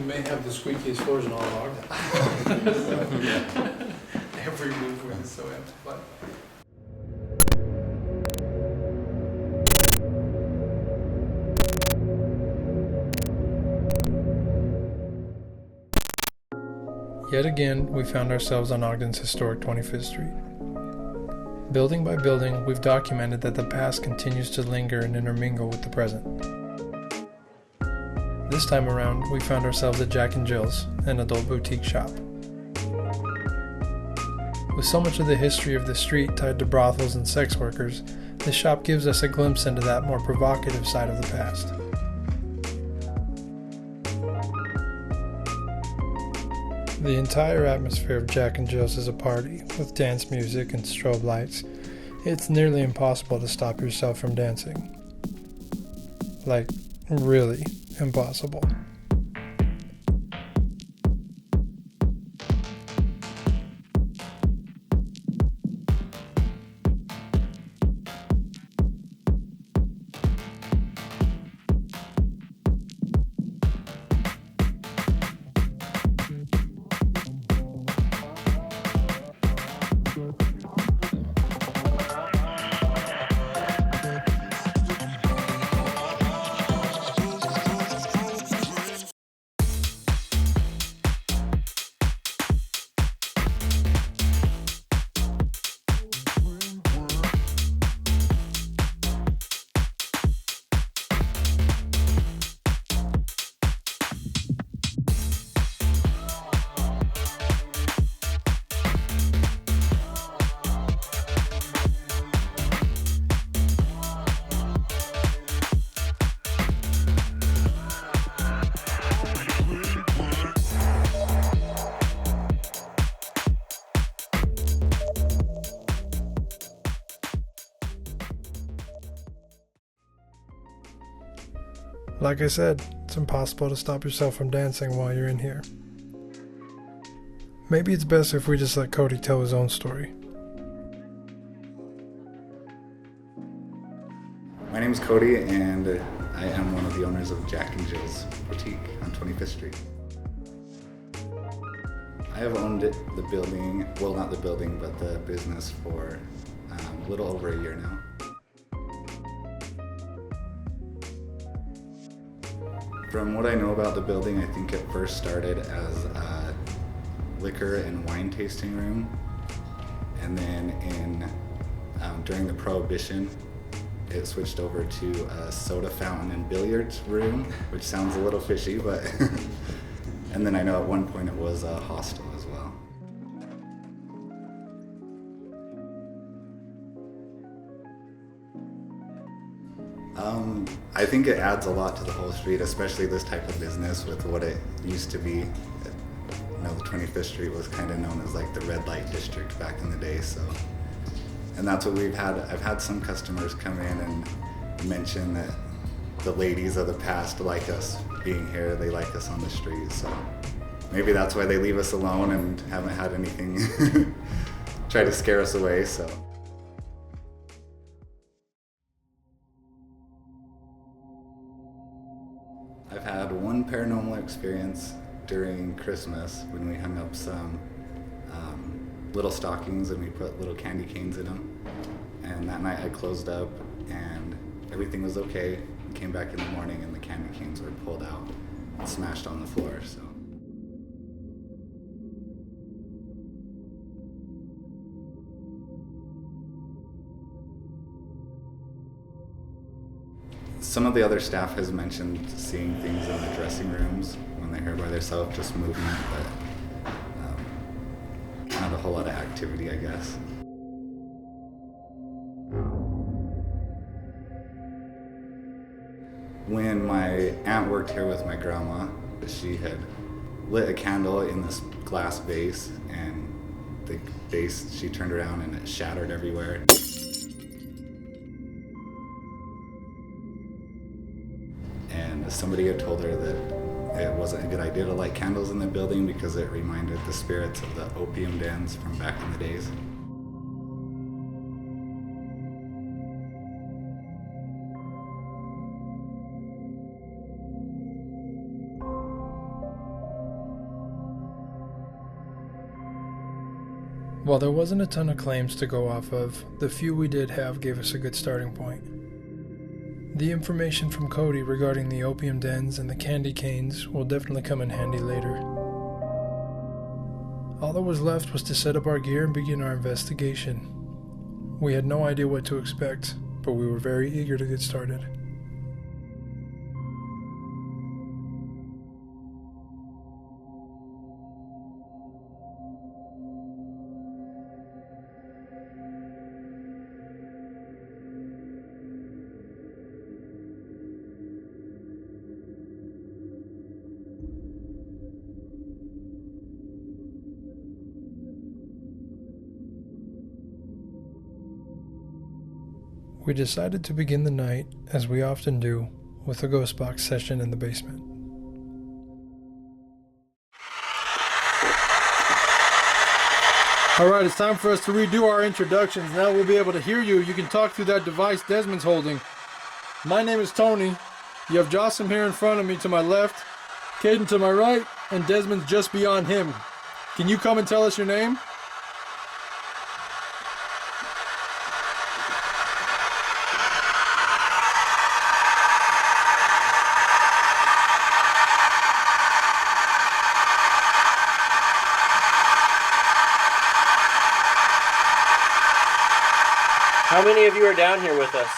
may have the squeakiest floors in all of Ogden. Every move was so amplified. Yet again, we found ourselves on Ogden's historic 25th Street. Building by building, we've documented that the past continues to linger and intermingle with the present. This time around, we found ourselves at Jack and Jill's, an adult boutique shop. With so much of the history of the street tied to brothels and sex workers, this shop gives us a glimpse into that more provocative side of the past. The entire atmosphere of Jack and Jill's is a party, with dance music and strobe lights. It's nearly impossible to stop yourself from dancing. Like, really impossible. Like I said, it's impossible to stop yourself from dancing while you're in here. Maybe it's best if we just let Cody tell his own story. My name's Cody, and I am one of the owners of Jack and Jill's Boutique on 25th Street. I have owned the building, well, not the building, but the business for a little over a year now. From what I know about the building, I think it first started as a liquor and wine tasting room, and then during the Prohibition, it switched over to a soda fountain and billiards room, which sounds a little fishy, but and then I know at one point it was a hostel as well. I think it adds a lot to the whole street, especially this type of business with what it used to be. You know, the 25th Street was kind of known as like the red light district back in the day, so. And that's what we've had. I've had some customers come in and mention that the ladies of the past like us being here, they like us on the street, so maybe that's why they leave us alone and haven't had anything try to scare us away, so. I've had one paranormal experience during Christmas when we hung up some little stockings and we put little candy canes in them. And that night I closed up and everything was okay. We came back in the morning and the candy canes were pulled out and smashed on the floor. So. Some of the other staff has mentioned seeing things in the dressing rooms when they're here by themselves, just movement, but not a whole lot of activity, I guess. When my aunt worked here with my grandma, she had lit a candle in this glass vase, and the vase, she turned around and it shattered everywhere. And somebody had told her that it wasn't a good idea to light candles in the building because it reminded the spirits of the opium dens from back in the days. While there wasn't a ton of claims to go off of, the few we did have gave us a good starting point. The information from Cody regarding the opium dens and the candy canes will definitely come in handy later. All that was left was to set up our gear and begin our investigation. We had no idea what to expect, but we were very eager to get started. We decided to begin the night, as we often do, with a ghost box session in the basement. Alright, it's time for us to redo our introductions. Now we'll be able to hear you. You can talk through that device Desmond's holding. My name is Tony. You have Jocelyn here in front of me to my left, Caden to my right, and Desmond's just beyond him. Can you come and tell us your name? How many of you are down here with us?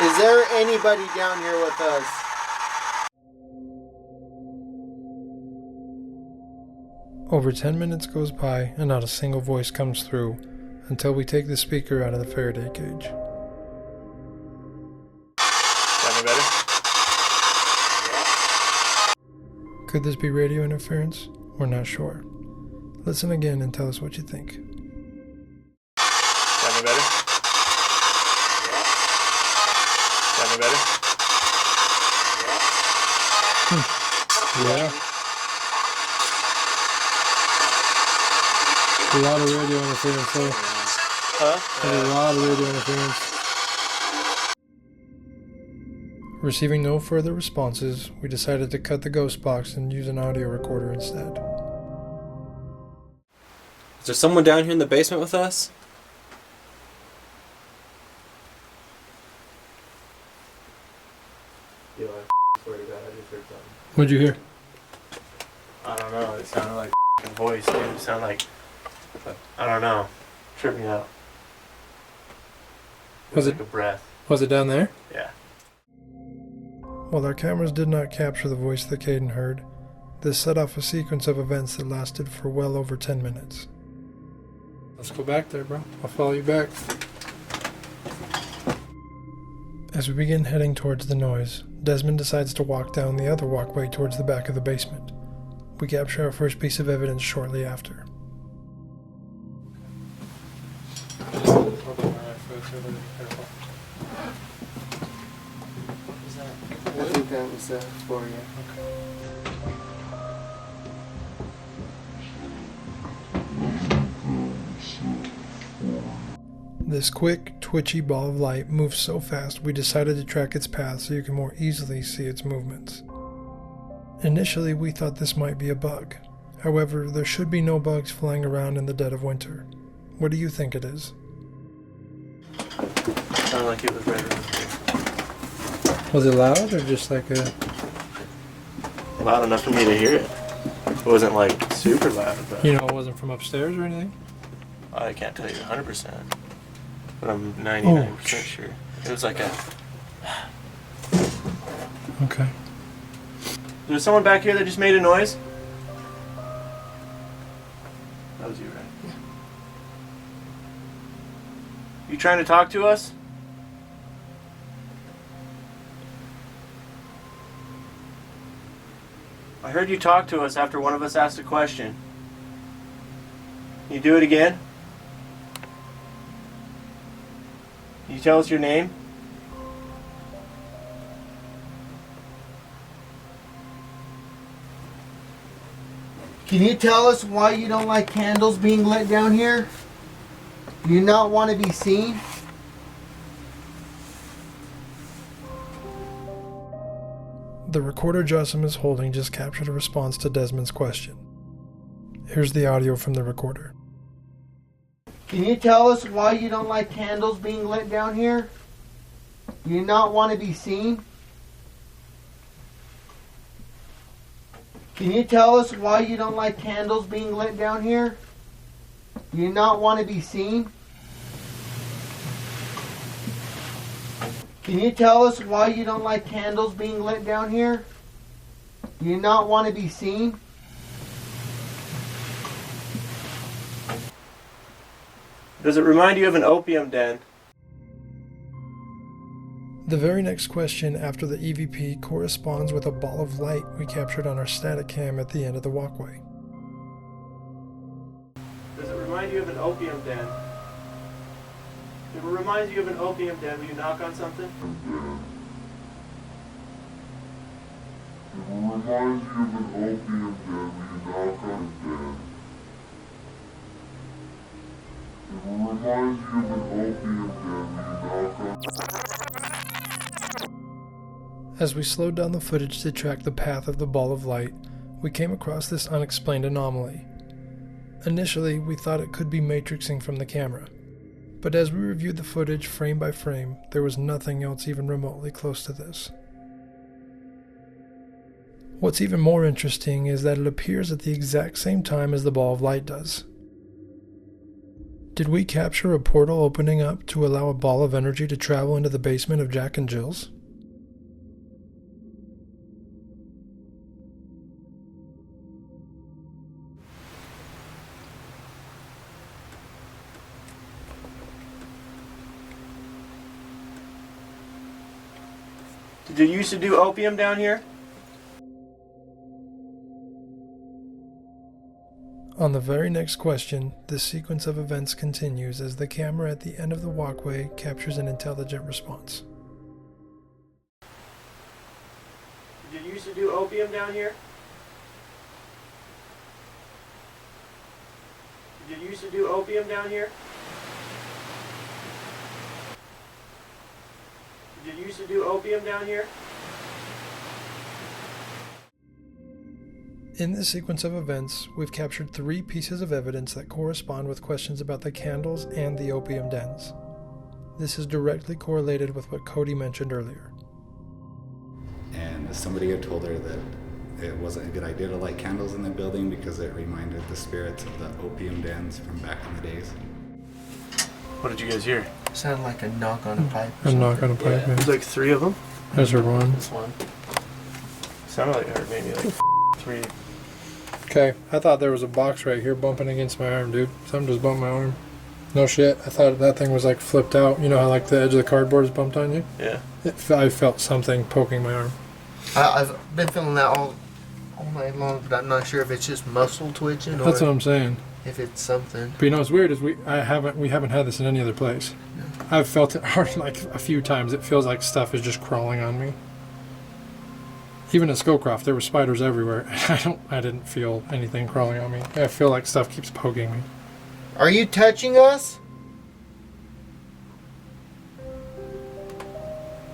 Is there anybody down here with us? Over 10 minutes goes by and not a single voice comes through until we take the speaker out of the Faraday cage. Sound better? Could this be radio interference? We're not sure. Listen again and tell us what you think. Sound better? Sound better? Yeah. A lot of radio interference though. Huh? A lot of radio interference. Receiving no further responses, we decided to cut the ghost box and use an audio recorder instead. Is there someone down here in the basement with us? Yo, I swear to God, I just heard something. What'd you hear? I don't know, it sounded like a voice, dude. It sounded like, I don't know, tripped me out. Was like a breath? Was it down there? Yeah. While our cameras did not capture the voice that Caden heard, this set off a sequence of events that lasted for well over 10 minutes. Let's go back there, bro. I'll follow you back. As we begin heading towards the noise, Desmond decides to walk down the other walkway towards the back of the basement. We capture our first piece of evidence shortly after. I think that was for you. This quick, twitchy ball of light moves so fast we decided to track its path so you can more easily see its movements. Initially, we thought this might be a bug. However, there should be no bugs flying around in the dead of winter. What do you think it is? Sounded like it was right around here. Was it loud or just like a... Loud enough for me to hear it. It wasn't like super loud, but... You know, it wasn't from upstairs or anything? I can't tell you 100%, but I'm 99% sure. It was like a... Okay. There's someone back here that just made a noise? That was you, right? Yeah. You trying to talk to us? I heard you talk to us after one of us asked a question. Can you do it again? Can you tell us your name? Can you tell us why you don't like candles being lit down here? Do you not want to be seen? The recorder Justin is holding just captured a response to Desmond's question. Here's the audio from the recorder. Can you tell us why you don't like candles being lit down here? Do you not want to be seen? Can you tell us why you don't like candles being lit down here? Do you not want to be seen? Can you tell us why you don't like candles being lit down here? Do you not want to be seen? Does it remind you of an opium den? The very next question after the EVP corresponds with a ball of light we captured on our static cam at the end of the walkway. Does it remind you of an opium den? If it reminds you of an opium den, will you knock on something? If it reminds you of an opium den, will you knock on it then? If it reminds you of an opium den, will you knock on it? As we slowed down the footage to track the path of the ball of light, we came across this unexplained anomaly. Initially, we thought it could be matrixing from the camera, but as we reviewed the footage frame by frame, there was nothing else even remotely close to this. What's even more interesting is that it appears at the exact same time as the ball of light does. Did we capture a portal opening up to allow a ball of energy to travel into the basement of Jack and Jill's? Did you used to do opium down here? On the very next question, the sequence of events continues as the camera at the end of the walkway captures an intelligent response. Did you used to do opium down here? Did you used to do opium down here? Did you used to do opium down here? In this sequence of events, we've captured 3 pieces of evidence that correspond with questions about the candles and the opium dens. This is directly correlated with what Cody mentioned earlier. And somebody had told her that it wasn't a good idea to light candles in the building because it reminded the spirits of the opium dens from back in the days. What did you guys hear? Sounded like a knock on a pipe. A knock on a pipe. Yeah, Yeah. there's like 3 of them. There's her one. This one. Sounded like I heard maybe like 3. Okay, I thought there was a box right here bumping against my arm, dude. Something just bumped my arm. No shit, I thought that thing was like flipped out. You know how like the edge of the cardboard is bumped on you? Yeah. I felt something poking my arm. I've been feeling that all night long, but I'm not sure if it's just muscle twitching or That's what I'm saying. if it's something. But you know what's weird is we haven't had this in any other place. No. I've felt it hard like a few times. It feels like stuff is just crawling on me. Even at Scowcroft, there were spiders everywhere. I didn't feel anything crawling on me. I feel like stuff keeps poking me. Are you touching us?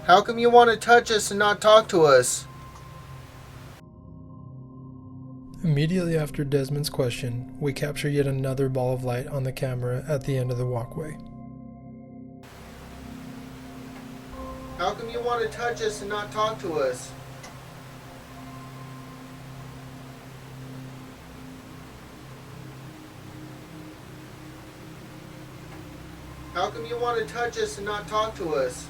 How come you want to touch us and not talk to us? Immediately after Desmond's question, we capture yet another ball of light on the camera at the end of the walkway. How come you want to touch us and not talk to us? How come you want to touch us and not talk to us?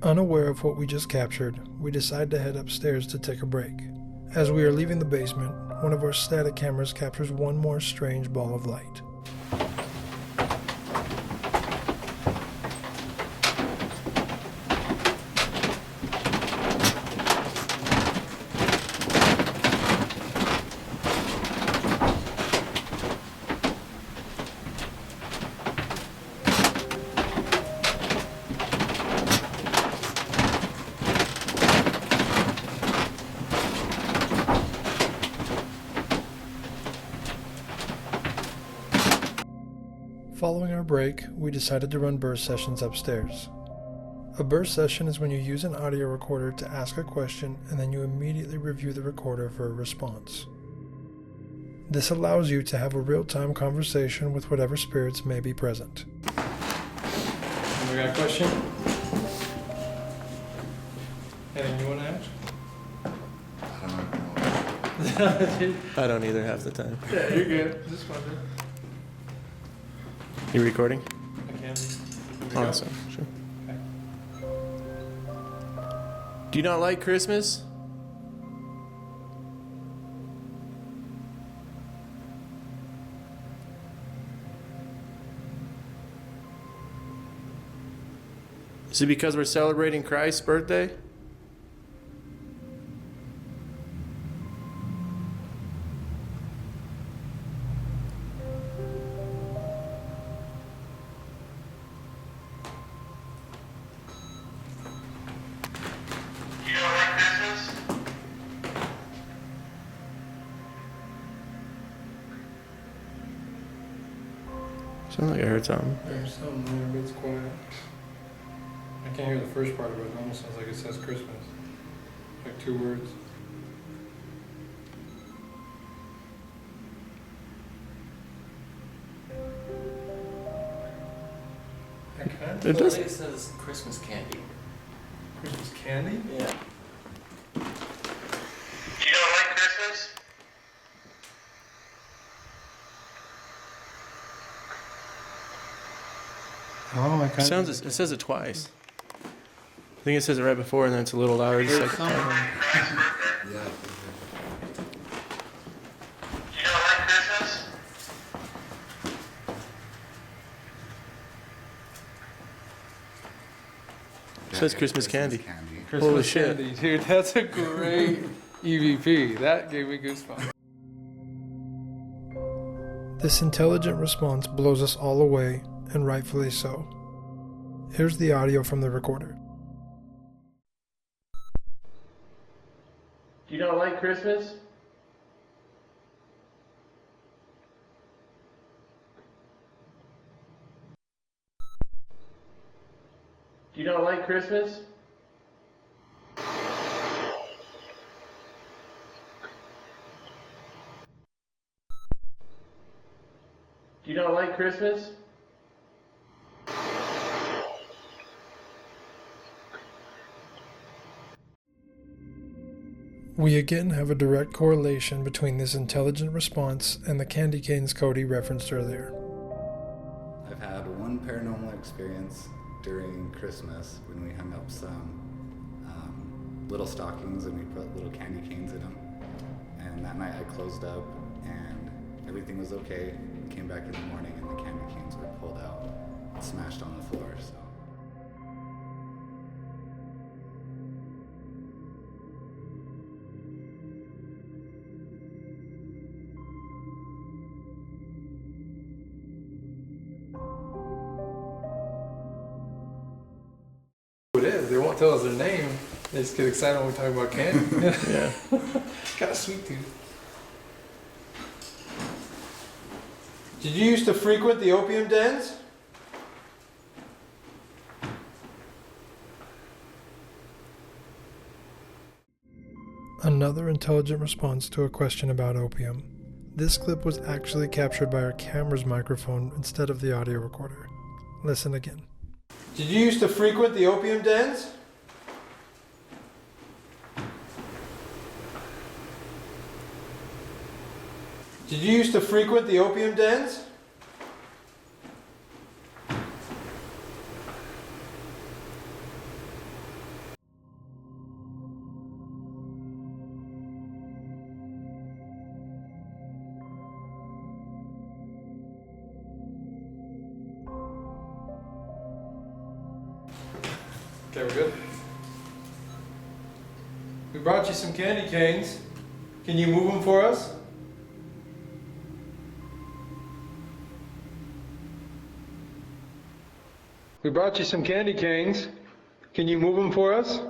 Unaware of what we just captured, we decide to head upstairs to take a break. As we are leaving the basement, one of our static cameras captures one more strange ball of light. Following our break, we decided to run burst sessions upstairs. A burst session is when you use an audio recorder to ask a question and then you immediately review the recorder for a response. This allows you to have a real-time conversation with whatever spirits may be present. We got a question? Anything you want to ask? I don't know. I don't either half the time. Yeah, you're good. Just wondering. You recording? I can be. Awesome. Sure. Do you not like Christmas? Is it because we're celebrating Christ's birthday? Sounds like I heard something. There's something there, but it's quiet. I can't hear the first part of it. It almost sounds like it says Christmas. Like 2 words. It does. I think it says Christmas candy. Christmas candy? Yeah. You don't like Christmas? Oh, I kind It says it twice. I think it says it right before, and then it's a little louder the second time. Yeah. You don't like Christmas? It says Christmas candy. Christmas Holy shit. candy, dude. That's a great EVP. That gave me goosebumps. This intelligent response blows us all away, and rightfully so. Here's the audio from the recorder. Do you not like Christmas? Do you not like Christmas? Do you not like Christmas? We again have a direct correlation between this intelligent response and the candy canes Cody referenced earlier. I've had one paranormal experience during Christmas when we hung up some little stockings and we put little candy canes in them. And that night I closed up and everything was okay. We came back in the morning and the candy canes were pulled out and smashed on the floor. So. It is. They won't tell us their name. They just get excited when we talk about candy. Yeah. Got a sweet tooth. Did you used to frequent the opium dens? Another intelligent response to a question about opium. This clip was actually captured by our camera's microphone instead of the audio recorder. Listen again. Did you used to frequent the opium dens? Did you used to frequent the opium dens? Okay, we're good. We brought you some candy canes. Can you move them for us? We brought you some candy canes. Can you move them for us?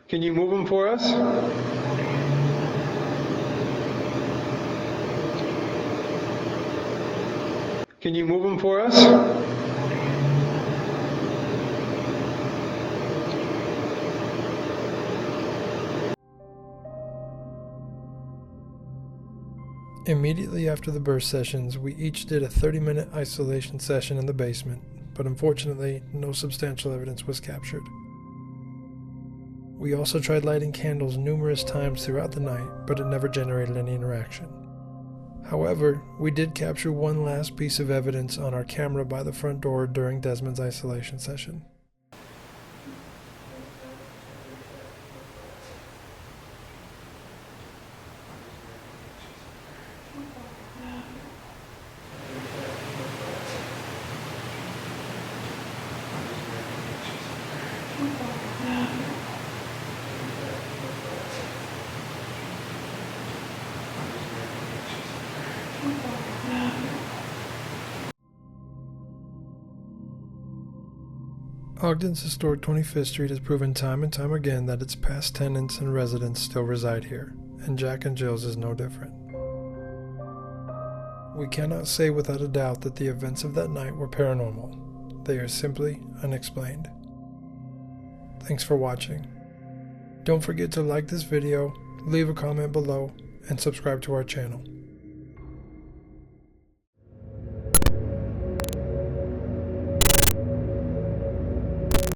Can you move them for us? Can you move them for us? Immediately after the burst sessions, we each did a 30-minute isolation session in the basement, but unfortunately, no substantial evidence was captured. We also tried lighting candles numerous times throughout the night, but it never generated any interaction. However, we did capture one last piece of evidence on our camera by the front door during Desmond's isolation session. Ogden's historic 25th Street has proven time and time again that its past tenants and residents still reside here, and Jack and Jill's is no different. We cannot say without a doubt that the events of that night were paranormal. They are simply unexplained. Thanks for watching. Don't forget to like this video, leave a comment below, and subscribe to our channel.